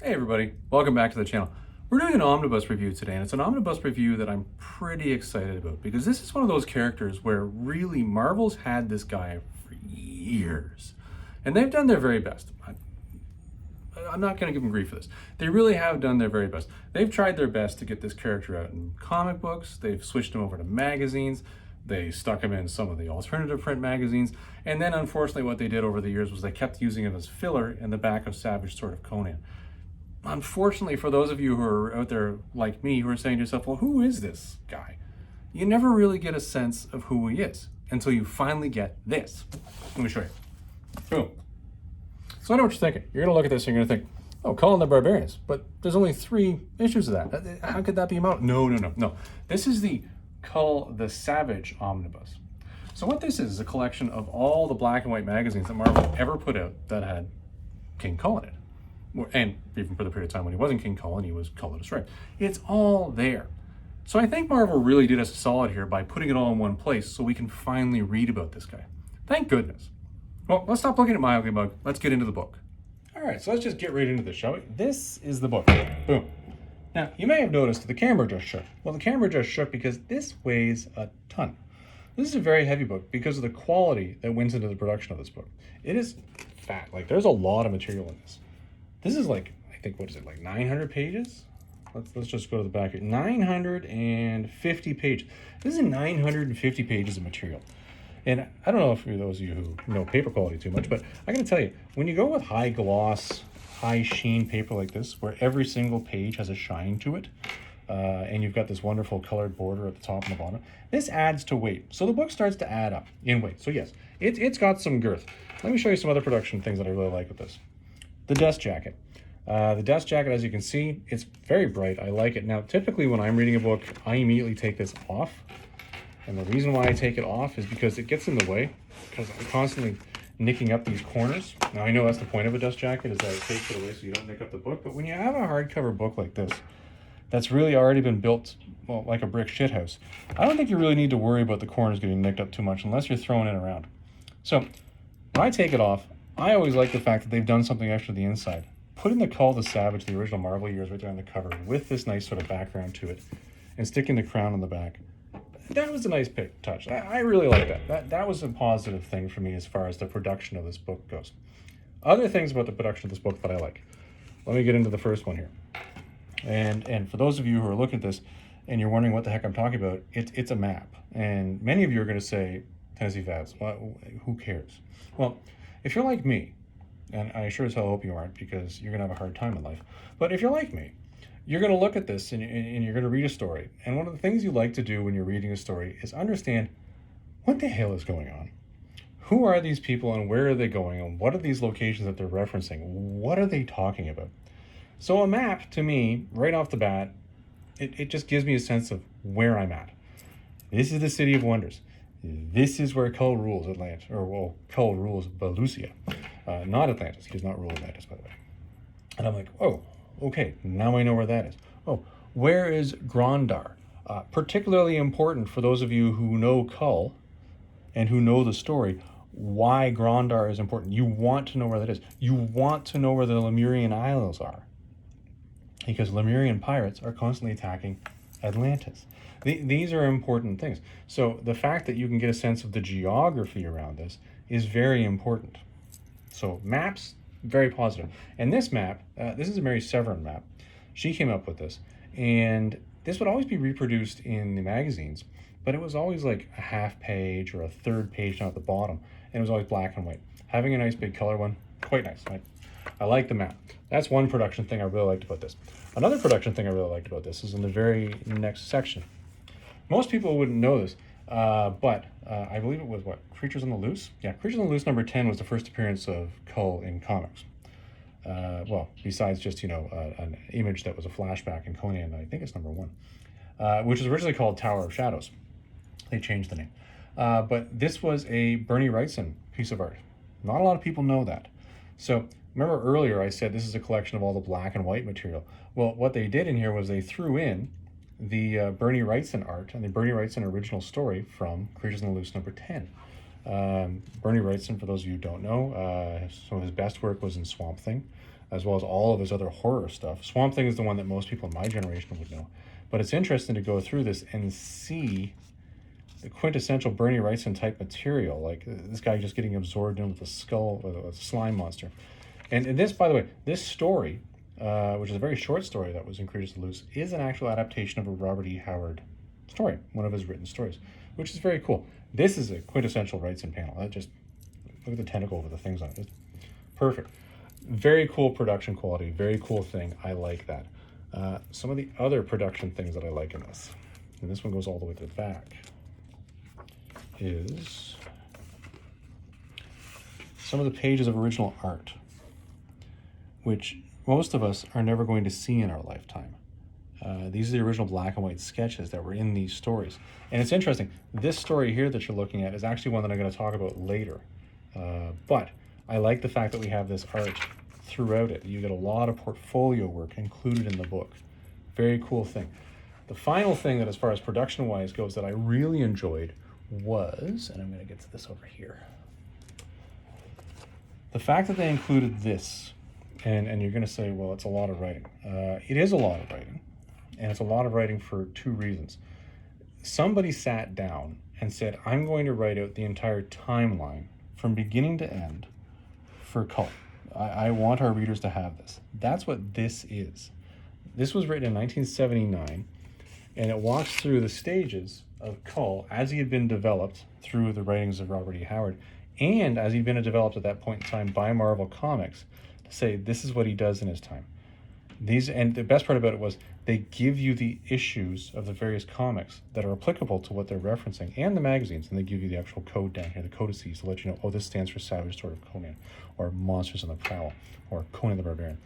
Hey everybody, welcome back to the channel. We're doing an Omnibus review today, and it's an Omnibus review that I'm pretty excited about because this is one of those characters where really Marvel's had this guy for years. And they've done their very best. I'm not going to give them grief for this. They really have done their very best. They've tried their best to get this character out in comic books. They've switched him over to magazines. They stuck him in some of the alternative print magazines. And then unfortunately what they did over the years was they kept using him as filler in the back of Savage Sword of Conan. Unfortunately, for those of you who are out there like me who are saying to yourself, well, who is this guy? You never really get a sense of who he is until you finally get this. Let me show you. Boom. So I know what you're thinking. You're going to look at this and you're going to think, oh, Kull the Barbarians. But there's only 3 issues of that. How could that be about? No. This is the Kull the Savage Omnibus. So what this is a collection of all the black and white magazines that Marvel ever put out that had King Kull in it. And even for the period of time when he wasn't King Kull and he was colorless red. It's all there. So I think Marvel really did us a solid here by putting it all in one place so we can finally read about this guy. Thank goodness. Well, let's stop looking at my ugly mug. Let's get into the book. All right, so let's just get right into this, shall we? This is the book. Boom. Now, you may have noticed the camera just shook. Well, the camera just shook because this weighs a ton. This is a very heavy book because of the quality that went into the production of this book. It is fat. Like, there's a lot of material in this. This is like, I think, what is it, like 900 pages? Let's just go to the back here. 950 pages. This is 950 pages of material. And I don't know if for those of you who know paper quality too much, but I gotta tell you, when you go with high gloss, high sheen paper like this, where every single page has a shine to it, and you've got this wonderful colored border at the top and the bottom, this adds to weight. So the book starts to add up in weight. So yes, it's got some girth. Let me show you some other production things that I really like with this. The dust jacket. The dust jacket, as you can see, it's very bright. I like it. Now, typically when I'm reading a book, I immediately take this off. And the reason why I take it off is because it gets in the way, because I'm constantly nicking up these corners. Now, I know that's the point of a dust jacket, is that it takes it away so you don't nick up the book. But when you have a hardcover book like this, that's really already been built, well, like a brick shithouse, I don't think you really need to worry about the corners getting nicked up too much unless you're throwing it around. So, when I take it off, I always like the fact that they've done something extra to the inside. Putting the Kull the Savage, the original Marvel years, right there on the cover with this nice sort of background to it and sticking the crown on the back. That was a nice touch. I really like that. That was a positive thing for me as far as the production of this book goes. Other things about the production of this book that I like. Let me get into the first one here. And for those of you who are looking at this and you're wondering what the heck I'm talking about, it's a map. And many of you are going to say, Tennessee Fabs, who cares? Well, if you're like me, and I sure as hell hope you aren't because you're going to have a hard time in life, but if you're like me, you're going to look at this and you're going to read a story. And one of the things you like to do when you're reading a story is understand what the hell is going on. Who are these people and where are they going? And what are these locations that they're referencing? What are they talking about? So a map, to me, right off the bat, it just gives me a sense of where I'm at. This is the City of Wonders. This is where Kull rules Atlantis, or well, Kull rules Valusia, not Atlantis. He does not rule Atlantis, by the way. And I'm like, oh, okay, now I know where that is. Oh, where is Grondar? Particularly important for those of you who know Kull and who know the story, why Grondar is important. You want to know where that is. You want to know where the Lemurian Isles are, because Lemurian pirates are constantly attacking Atlantis. These are important things. So the fact that you can get a sense of the geography around this is very important. So maps, very positive. And this map, this is a Mary Severin map. She came up with this. And this would always be reproduced in the magazines, but it was always like a half page or a third page down at the bottom. And it was always black and white. Having a nice big color one, quite nice. I like the map. That's one production thing I really liked about this. Another production thing I really liked about this is in the very next section. Most people wouldn't know this, but I believe it was, Creatures on the Loose? Yeah, Creatures on the Loose number 10 was the first appearance of Kull in comics. Well, besides just, an image that was a flashback in Conan, I think it's number 1, which was originally called Tower of Shadows. They changed the name. But this was a Bernie Wrightson piece of art. Not a lot of people know that. So remember earlier I said this is a collection of all the black and white material. Well, what they did in here was they threw in the Bernie Wrightson art and the Bernie Wrightson original story from Creatures on the Loose number 10. Bernie Wrightson, for those of you who don't know, some of his best work was in Swamp Thing. as well as all of his other horror stuff. Swamp Thing is the one that most people in my generation would know. But it's interesting to go through this and see the quintessential Bernie Wrightson type material, like this guy just getting absorbed in with a skull, with a slime monster. And this, by the way, this story, which is a very short story that was in Creatures of the Loose, is an actual adaptation of a Robert E. Howard story, one of his written stories, which is very cool. This is a quintessential Wrightson panel. Just look at the tentacle with the things on it. It's perfect. Very cool production quality, very cool thing. I like that. Some of the other production things that I like in this, and this one goes all the way to the back, is some of the pages of original art, which most of us are never going to see in our lifetime. These are the original black and white sketches that were in these stories. And it's interesting, this story here that you're looking at is actually one that I'm going to talk about later. But I like the fact that we have this art throughout it. You get a lot of portfolio work included in the book. Very cool thing. The final thing that, as far as production-wise goes, that I really enjoyed was, and I'm going to get to this over here, the fact that they included this. And you're going to say, well, it's a lot of writing. It is a lot of writing, and it's a lot of writing for two reasons. Somebody sat down and said, I'm going to write out the entire timeline from beginning to end for Kull. I want our readers to have this. That's what this is. This was written in 1979, and it walks through the stages of Kull as he had been developed through the writings of Robert E. Howard, and as he'd been developed at that point in time by Marvel Comics, to say this is what he does in his time. And the best part about it was they give you the issues of the various comics that are applicable to what they're referencing, and the magazines, and they give you the actual code down here, the codices, to let you know, oh, this stands for Savage Sword of Conan, or Monsters on the Prowl, or Conan the Barbarian.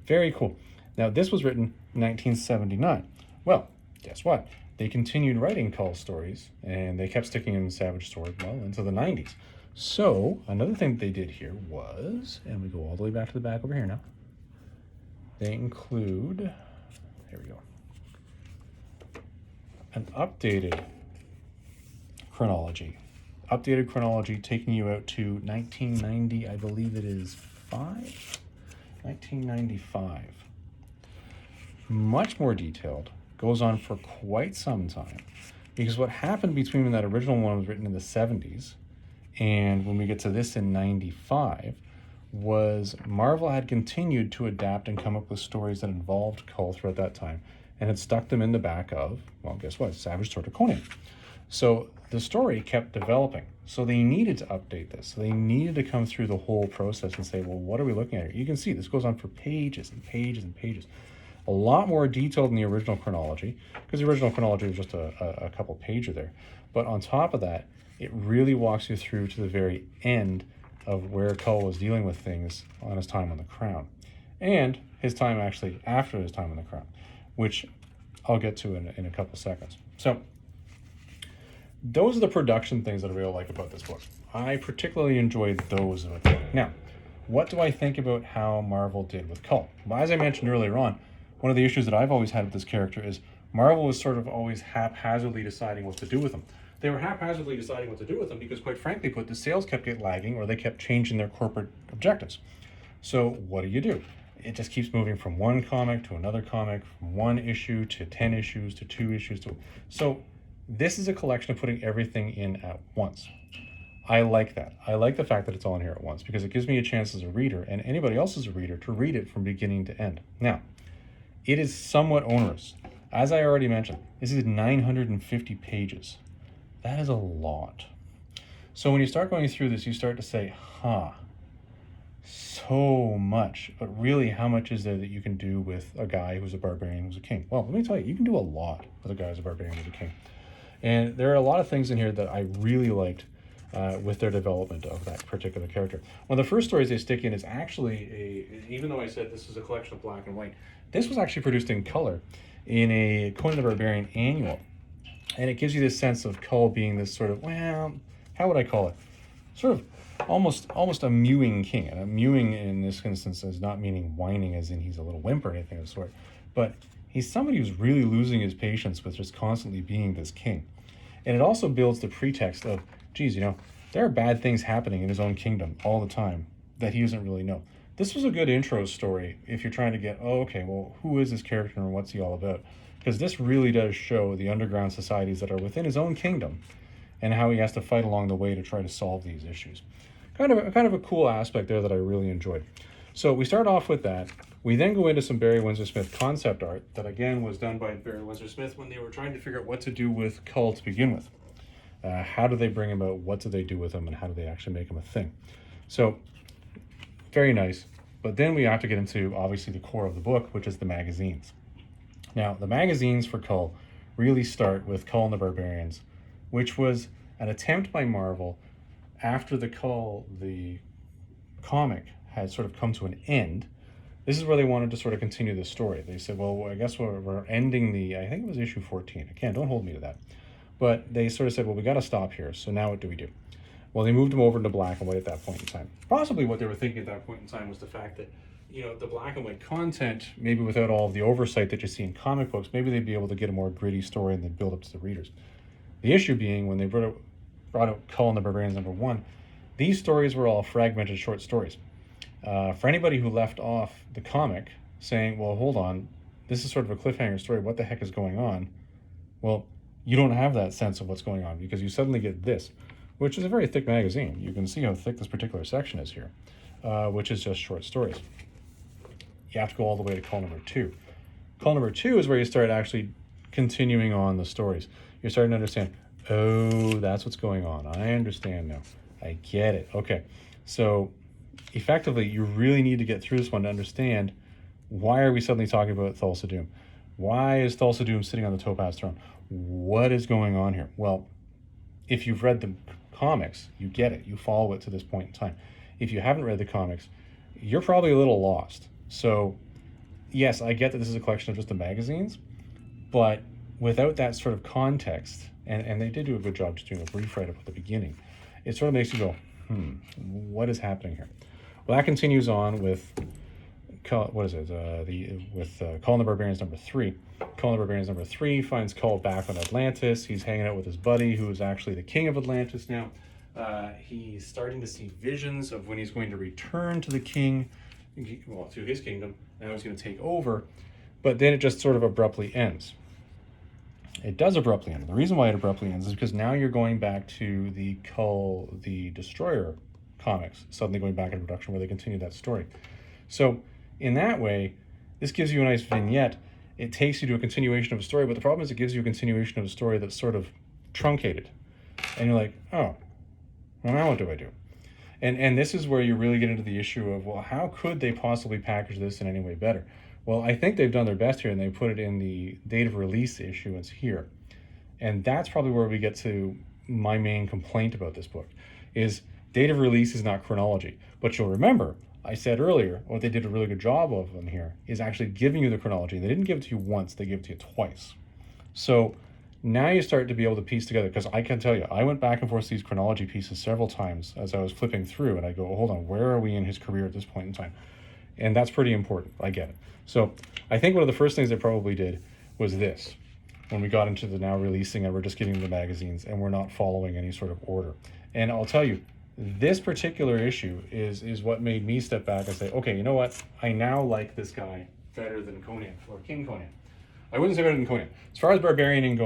Very cool. Now, this was written in 1979. Well, guess what? They continued writing Kull stories, and they kept sticking in Savage Sword, well, into the 90s. So, another thing that they did here was, and we go all the way back to the back over here now, they include, there we go, an updated chronology. Updated chronology taking you out to 1990, I believe it is 1995. Much more detailed, goes on for quite some time, because what happened between when that original one was written in the 70s and when we get to this in 95 was Marvel had continued to adapt and come up with stories that involved Kull throughout that time, and had stuck them in the back of, well, guess what, Savage Sword of Conan. So the story kept developing. So they needed to update this. So they needed to come through the whole process and say, well, what are we looking at here? You can see this goes on for pages and pages and pages. A lot more detailed than the original chronology, because the original chronology was just a couple pages there. But on top of that, it really walks you through to the very end of where Kull was dealing with things on his time on the Crown, and his time actually after his time on the Crown, which I'll get to in a couple seconds. So those are the production things that I really like about this book. I particularly enjoyed those of it. Now, what do I think about how Marvel did with Kull? Well, as I mentioned earlier on, one of the issues that I've always had with this character is Marvel was sort of always haphazardly deciding what to do with him. They were haphazardly deciding what to do with them because, quite frankly, the sales kept getting lagging, or they kept changing their corporate objectives. So what do? It just keeps moving from one comic to another comic, from one issue to 10 issues to 2 issues. So this is a collection of putting everything in at once. I like that. I like the fact that it's all in here at once, because it gives me a chance as a reader, and anybody else as a reader, to read it from beginning to end. Now, it is somewhat onerous. As I already mentioned, this is 950 pages. That is a lot. So when you start going through this, you start to say, so much. But really, how much is there that you can do with a guy who's a barbarian who's a king? Well, let me tell you, you can do a lot with a guy who's a barbarian who's a king. And there are a lot of things in here that I really liked with their development of that particular character. One of the first stories they stick in is actually, even though I said this is a collection of black and white, this was actually produced in color in a Conan the Barbarian annual. And it gives you this sense of Kull being this sort of, well, how would I call it? Sort of almost a mewing king. And a mewing in this instance is not meaning whining as in he's a little wimp or anything of the sort, but he's somebody who's really losing his patience with just constantly being this king. And it also builds the pretext of, geez, there are bad things happening in his own kingdom all the time that he doesn't really know. this was a good intro story if you're trying to get, oh, okay, well, who is this character and what's he all about? Because this really does show the underground societies that are within his own kingdom and how he has to fight along the way to try to solve these issues. Kind of a cool aspect there that I really enjoyed. So we start off with that. We then go into some Barry Windsor-Smith concept art that again was done by Barry Windsor-Smith when they were trying to figure out what to do with Kull to begin with. How do they bring him out? What do they do with him? And how do they actually make him a thing? So very nice. But then we have to get into obviously the core of the book, which is the magazines. Now the magazines for Kull really start with Kull and the Barbarians, which was an attempt by Marvel after the comic had sort of come to an end. This is where they wanted to sort of continue the story. They said, well, I guess we're ending I think it was issue 14. Again, don't hold me to that. But they sort of said, well, we got to stop here. So now what do we do? Well, they moved them over into black and white at that point in time. Possibly what they were thinking at that point in time was the fact that, the black and white content, maybe without all of the oversight that you see in comic books, maybe they'd be able to get a more gritty story and then build up to the readers. The issue being when they brought out Kull and the Barbarians #1, these stories were all fragmented short stories. For anybody who left off the comic saying, well, hold on, this is sort of a cliffhanger story, what the heck is going on? Well, you don't have that sense of what's going on because you suddenly get this, which is a very thick magazine. You can see how thick this particular section is here, which is just short stories. You have to go all the way to Kull #2. Kull #2 is where you start actually continuing on the stories. You're starting to understand, oh, that's what's going on. I understand now. I get it. Okay. So effectively, you really need to get through this one to understand why are we suddenly talking about Thulsa Doom? Why is Thulsa Doom sitting on the Topaz throne? What is going on here? Well, if you've read the comics, you get it. You follow it to this point in time. If you haven't read the comics, you're probably a little lost. So yes, I get that this is a collection of just the magazines, but without that sort of context, and they did do a good job just doing a brief write-up at the beginning, it sort of makes you go, what is happening here? Well, that continues on with, Kull and the Barbarians #3. Kull and the Barbarians #3 finds Kull back on Atlantis. He's hanging out with his buddy, who is actually the king of Atlantis now. He's starting to see visions of when he's going to return to the king, to his kingdom, and he's going to take over. But then it just sort of abruptly ends. It does abruptly end. The reason why it abruptly ends is because now you're going back to the Kull, the Destroyer comics, suddenly going back into production where they continue that story. So in that way, this gives you a nice vignette. It takes you to a continuation of a story, but the problem is it gives you a continuation of a story that's sort of truncated. And you're like, oh, well, now what do I do? And this is where you really get into the issue of, well, how could they possibly package this in any way better? Well, I think they've done their best here, and they put it in the date of release issuance here. And that's probably where we get to my main complaint about this book, is date of release is not chronology. But you'll remember, I said earlier, what they did a really good job of in here is actually giving you the chronology. They didn't give it to you once, they gave it to you twice. So now you start to be able to piece together, because I can tell you, I went back and forth to these chronology pieces several times as I was flipping through, and I go, hold on, where are we in his career at this point in time? And that's pretty important. I get it. So I think one of the first things they probably did was this, when we got into the now releasing and we're just getting the magazines and we're not following any sort of order. And I'll tell you, this particular issue is what made me step back and say, okay, you know what? I now like this guy better than Conan, or King Conan. I wouldn't say better than Conan. As far as barbarianing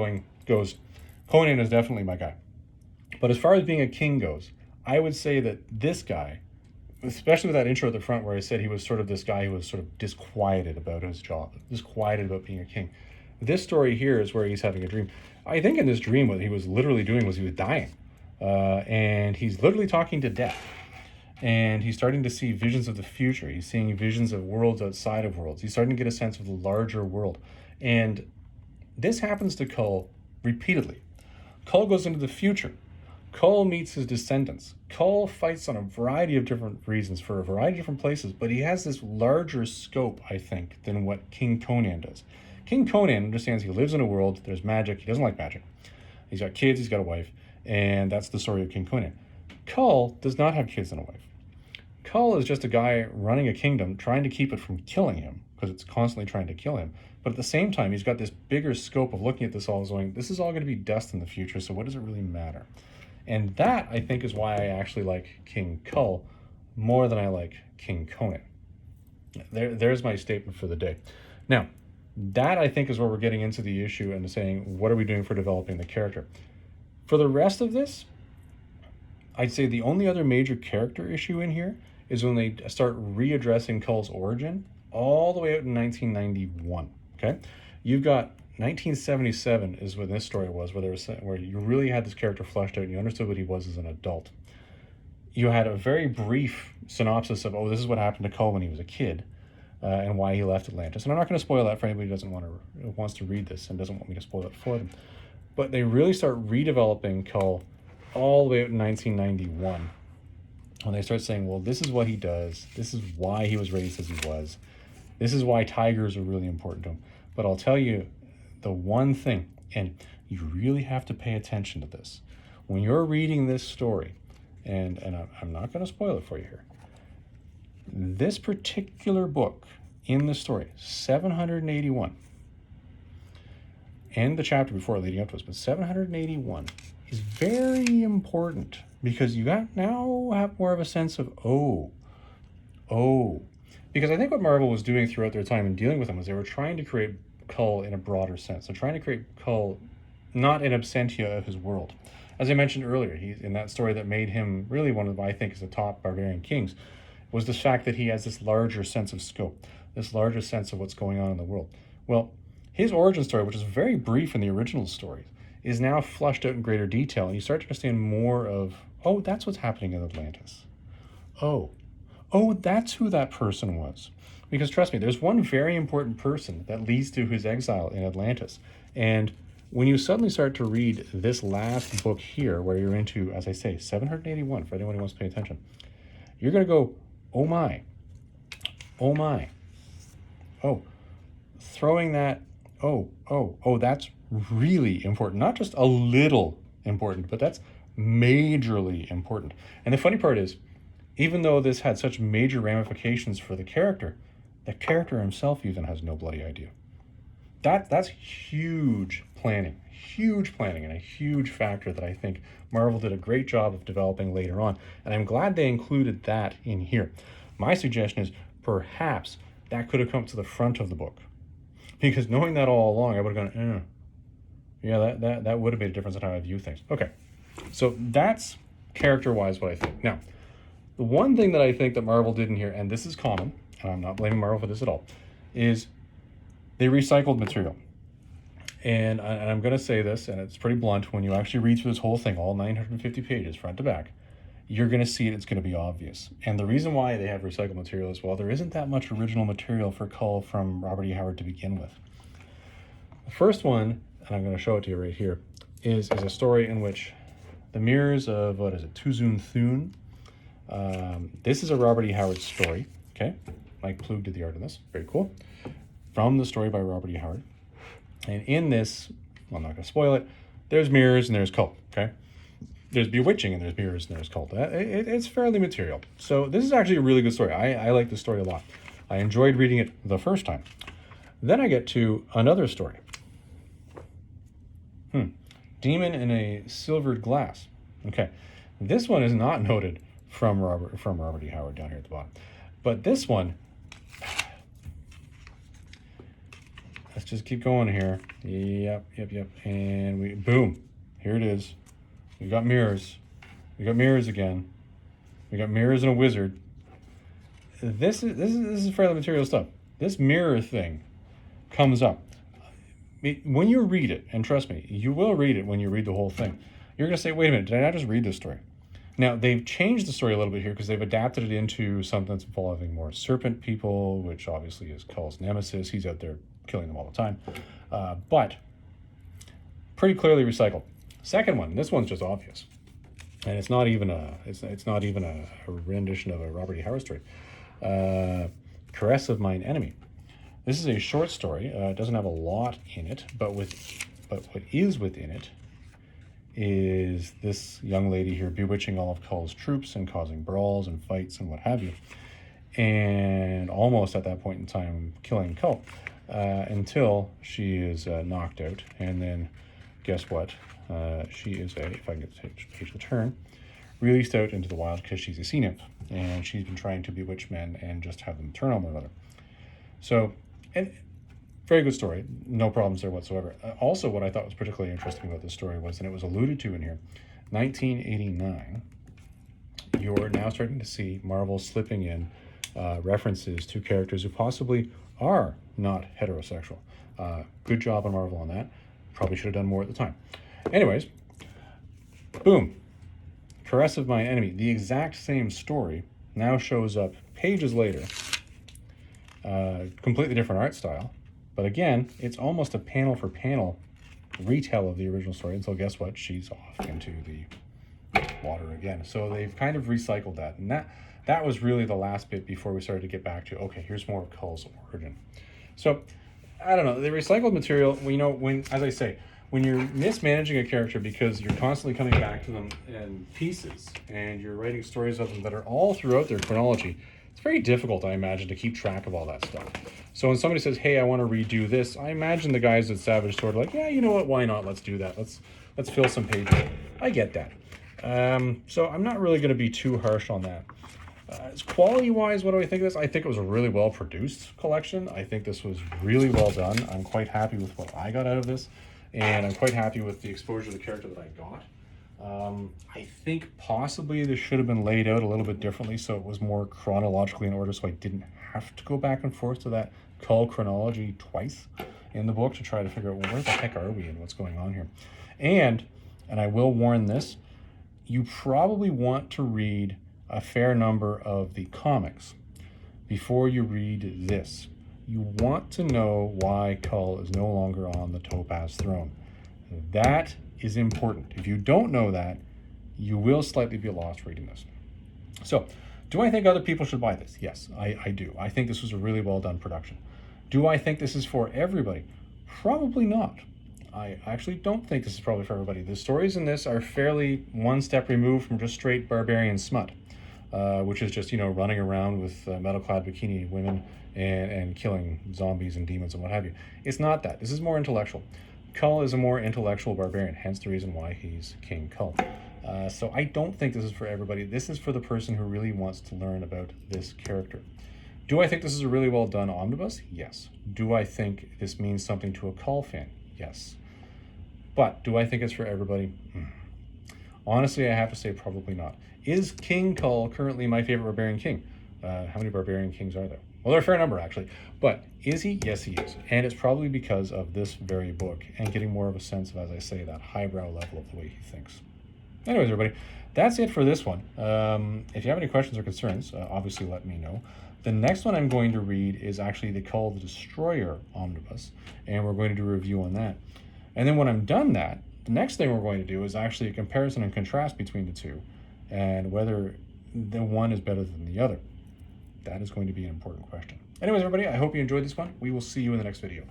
goes, Conan is definitely my guy. But as far as being a king goes, I would say that this guy, especially with that intro at the front where I said he was sort of this guy who was sort of disquieted about his job, disquieted about being a king. This story here is where he's having a dream. I think in this dream what he was literally doing was he was dying. And he's literally talking to death. And he's starting to see visions of the future. He's seeing visions of worlds outside of worlds. He's starting to get a sense of the larger world. And this happens to Kull repeatedly. Kull goes into the future. Kull meets his descendants. Kull fights on a variety of different reasons for a variety of different places, but he has this larger scope, I think, than what King Conan does. King Conan understands he lives in a world, there's magic, he doesn't like magic. He's got kids, he's got a wife, and that's the story of King Conan. Kull does not have kids and a wife. Kull is just a guy running a kingdom, trying to keep it from killing him, because it's constantly trying to kill him. But at the same time, he's got this bigger scope of looking at this all and going, this is all going to be dust in the future, so what does it really matter? And that, I think, is why I actually like King Kull more than I like King Conan. There's my statement for the day. Now, that I think is where we're getting into the issue and saying, what are we doing for developing the character? For the rest of this, I'd say the only other major character issue in here is when they start readdressing Kull's origin all the way out in 1991. Okay, you've got 1977 is when this story was, where you really had this character fleshed out and you understood what he was as an adult. You had a very brief synopsis of, oh, this is what happened to Kull when he was a kid, and why he left Atlantis. And I'm not going to spoil that for anybody who wants to read this and doesn't want me to spoil it for them. But they really start redeveloping Kull all the way out in 1991, when they start saying, well, this is what he does, this is why he was raised as he was, this is why tigers are really important to him. But I'll tell you the one thing, and you really have to pay attention to this, when you're reading this story, and I'm not going to spoil it for you here, this particular book in the story, 781, and the chapter before leading up to us, but 781 is very important, because you now have more of a sense of, oh. Because I think what Marvel was doing throughout their time in dealing with him was they were trying to create Kull in a broader sense. They're trying to create Kull not in absentia of his world. As I mentioned earlier, he's in that story that made him really one of, I think, is the top barbarian kings, was the fact that he has this larger sense of scope, this larger sense of what's going on in the world. Well, his origin story, which is very brief in the original story, is now flushed out in greater detail, and you start to understand more of, oh, that's what's happening in Atlantis. Oh, that's who that person was. Because trust me, there's one very important person that leads to his exile in Atlantis. And when you suddenly start to read this last book here, where you're into, as I say, 781, for anyone who wants to pay attention, you're going to go, oh my, oh, throwing that, that's really important. Not just a little important, but that's majorly important. And the funny part is, even though this had such major ramifications for the character himself even has no bloody idea. That's huge planning, and a huge factor that I think Marvel did a great job of developing later on. And I'm glad they included that in here. My suggestion is perhaps that could have come to the front of the book, because knowing that all along, I would have gone, yeah, that would have made a difference in how I view things. Okay, so that's character-wise what I think. Now, the one thing that I think that Marvel did in here, and this is common, and I'm not blaming Marvel for this at all, is they recycled material. And I'm going to say this, and it's pretty blunt, when you actually read through this whole thing, all 950 pages, front to back, you're going to see it, it's going to be obvious. And the reason why they have recycled material is, well, there isn't that much original material for Kull from Robert E. Howard to begin with. The first one, and I'm going to show it to you right here, is a story in which the mirrors of, Tuzun Thun. This is a Robert E. Howard story, okay? Mike Plug did the art on this, very cool. From the story by Robert E. Howard. And in this, well, I'm not going to spoil it, there's mirrors and there's Kull, okay? There's bewitching and there's mirrors and there's Kull. It's fairly material. So this is actually a really good story. I like this story a lot. I enjoyed reading it the first time. Then I get to another story. Demon in a Silvered Glass. Okay, this one is not noted from Robert E. Howard down here at the bottom. But this one, let's just keep going here. Yep. And boom, here it is. We got mirrors. We got mirrors again. We got mirrors and a wizard. This is fairly material stuff. This mirror thing comes up. When you read it, and trust me, you will read it when you read the whole thing, you're going to say, wait a minute, did I not just read this story? Now, they've changed the story a little bit here because they've adapted it into something that's involving more serpent people, which obviously is Kull's nemesis. He's out there killing them all the time. But pretty clearly recycled. Second one, this one's just obvious. And it's not even a rendition of a Robert E. Howard story. Caress of Mine Enemy. This is a short story. It doesn't have a lot in it, but what is within it is this young lady here bewitching all of Kull's troops and causing brawls and fights and what have you. And almost at that point in time, killing Kull until she is knocked out. And then guess what? She is if I can get the page to turn, released out into the wild because she's a sea nymph, and she's been trying to bewitch men and just have them turn on one another. So, and very good story, no problems there whatsoever. Also, what I thought was particularly interesting about this story was, and it was alluded to in here, 1989, you're now starting to see Marvel slipping in references to characters who possibly are not heterosexual. Good job on Marvel on that. Probably should have done more at the time. Anyways, boom. Caress of My Enemy. The exact same story now shows up pages later. Completely different art style. But again, it's almost a panel for panel retell of the original story. And so guess what? She's off into the water again. So they've kind of recycled that. And that was really the last bit before we started to get back to, okay, here's more of Kull's origin. So, I don't know, the recycled material, you know, when, as I say, when you're mismanaging a character because you're constantly coming back to them in pieces and you're writing stories of them that are all throughout their chronology, it's very difficult, I imagine, to keep track of all that stuff. So when somebody says, hey, I want to redo this, I imagine the guys at Savage Sword are like, yeah, you know what, why not? Let's do that. Let's fill some pages. I get that. So I'm not really going to be too harsh on that. Quality-wise, what do I think of this? I think it was a really well-produced collection. I think this was really well done. I'm quite happy with what I got out of this, and I'm quite happy with the exposure to the character that I got. I think possibly this should have been laid out a little bit differently so it was more chronologically in order so I didn't have to go back and forth to that Kull chronology twice in the book to try to figure out, well, where the heck are we and what's going on here? And I will warn this, you probably want to read a fair number of the comics before you read this. You want to know why Kull is no longer on the Topaz throne. That is important. If you don't know that, you will slightly be lost reading this. So, do I think other people should buy this? Yes, I do. I think this was a really well done production. Do I think this is for everybody? Probably not. I actually don't think this is probably for everybody. The stories in this are fairly one step removed from just straight barbarian smut, which is just, you know, running around with metal-clad bikini women and killing zombies and demons and what have you. It's not that. This is more intellectual. Kull is a more intellectual barbarian, hence the reason why he's King Kull. So I don't think this is for everybody. This is for the person who really wants to learn about this character. Do I think this is a really well done omnibus? Yes. Do I think this means something to a Kull fan? Yes. But do I think it's for everybody? Honestly, I have to say probably not. Is King Kull currently my favorite barbarian king? How many barbarian kings are there? Well, there are a fair number, actually. But is he? Yes, he is. And it's probably because of this very book and getting more of a sense of, as I say, that highbrow level of the way he thinks. Anyways, everybody, that's it for this one. If you have any questions or concerns, obviously let me know. The next one I'm going to read is actually the Kull the Destroyer omnibus, and we're going to do a review on that. And then when I'm done that, the next thing we're going to do is actually a comparison and contrast between the two and whether the one is better than the other. That is going to be an important question. Anyways, everybody, I hope you enjoyed this one. We will see you in the next video.